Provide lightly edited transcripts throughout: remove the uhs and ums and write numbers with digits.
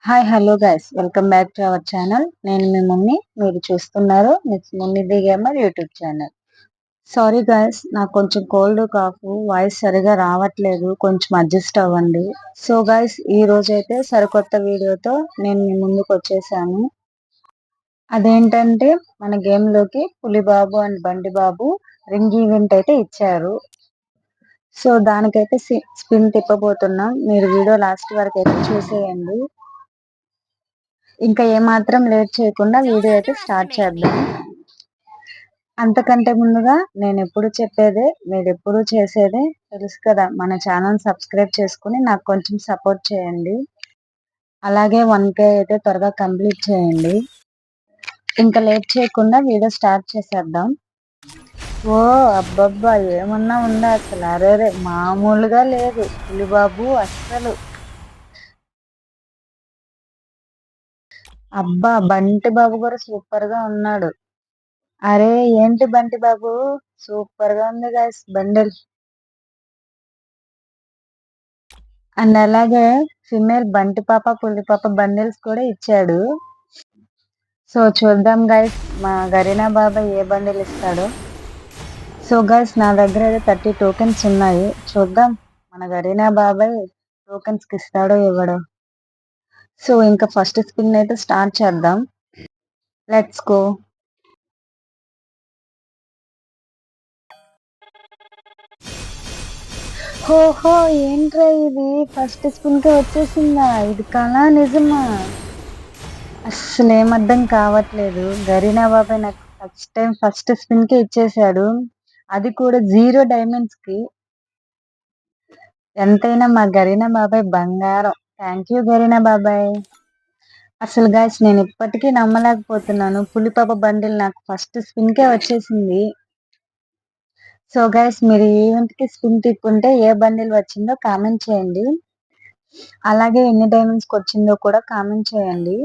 Hi hello guys welcome back to our channel. నేను మీ mummy, మీరు చూస్తున్నారు miss mummy the gamer YouTube channel. Sorry guys, నాకు కొంచెం cold cough, voice సరిగా రావట్లేదు, కొంచెం అడ్జస్ట్ అవ్వండి. సో గైస్, ఈ రోజు అయితే సరికొత్త వీడియోతో నేను మీ ముందుకు వచ్చేసాను. అదేంటంటే మన గేమ్ లోకి పులిబాబు అండ్ బండి బాబు రింగ్ ఈవెంట్ అయితే ఇచ్చారు. సో దానికైతే స్పిన్ తిప్పబోతున్నాం. మీరు వీడియో లాస్ట్ వరకు అయితే చూసేయండి. ఇంకా ఏమాత్రం లేట్ చేయకుండా వీడియో అయితే స్టార్ట్ చేద్దాం. అంతకంటే ముందుగా నేను ఎప్పుడు చెప్పేదే, మీరు ఎప్పుడు చేసేదే తెలుసు కదా, మన ఛానల్ సబ్స్క్రైబ్ చేసుకుని నాకు కొంచెం సపోర్ట్ చేయండి. అలాగే 1K అయితే త్వరగా కంప్లీట్ చేయండి. ఇంకా లేట్ చేయకుండా వీడియో స్టార్ట్ చేసేద్దాం. ఓ అబ్బబ్బా, ఏమన్నా ఉందా అసలు? అరేరే, మామూలుగా లేదు పులిబాబు అస్సలు. అబ్బా, బంటి బాబు కూడా సూపర్ గా ఉన్నాడు. అరే ఏంటి బంటి బాబు, సూపర్ గా ఉంది గైస్ బండిల్. అండ్ అలాగే ఫిమేల్ బంటి పాప పులి పాప బండిల్స్ కూడా ఇచ్చాడు. సో చూద్దాం గైస్, మా గరీనా బాబాయ్ ఏ బండిల్ ఇస్తాడో. సో గైస్, నా దగ్గర అయితే 30 టోకెన్స్ ఉన్నాయి. చూద్దాం మన గరీనా బాబాయ్ టోకెన్స్ కి ఇస్తాడో ఇవ్వడో. సో ఇంకా ఫస్ట్ స్పిన్ అయితే స్టార్ట్ చేద్దాం. Let's go. హోహో, ఏంట్రా ఇది, ఫస్ట్ స్పిన్ కి వచ్చేసిందా? ఇది కళా నిజమా? అస్సలు ఏం అర్థం కావట్లేదు. గరీనా బాబాయ్ నాకు ఫస్ట్ టైం ఫస్ట్ స్పిన్ కి ఇచ్చేసాడు, అది కూడా 0 డైమండ్స్ కి. ఎంతైనా మా గరీనా బాబాయ్ బంగారం. థ్యాంక్ యూ గరీనా బాబాయ్. అసలు గాయస్, నేను ఇప్పటికీ నమ్మలేకపోతున్నాను, పులిపాప బండిల్ నాకు ఫస్ట్ స్పిన్ కే వచ్చేసింది. సో గైస్, మీరు ఈవెంట్ కి స్పిన్ తిప్పుంటే ఏ బండిల్ వచ్చిందో కామెంట్ చేయండి. అలాగే ఎన్ని డైమండ్స్ కి వచ్చిందో కూడా కామెంట్ చేయండి.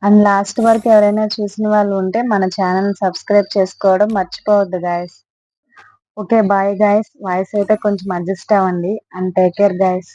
అండ్ లాస్ట్ వరకు ఎవరైనా చూసిన వాళ్ళు ఉంటే మన ఛానల్ సబ్స్క్రైబ్ చేసుకోవడం మర్చిపోవద్దు guys. Okay bye guys, voice అయితే కొంచెం అడ్జస్ట్ అవ్వండి అండ్ టేక్ కేర్ గాయస్.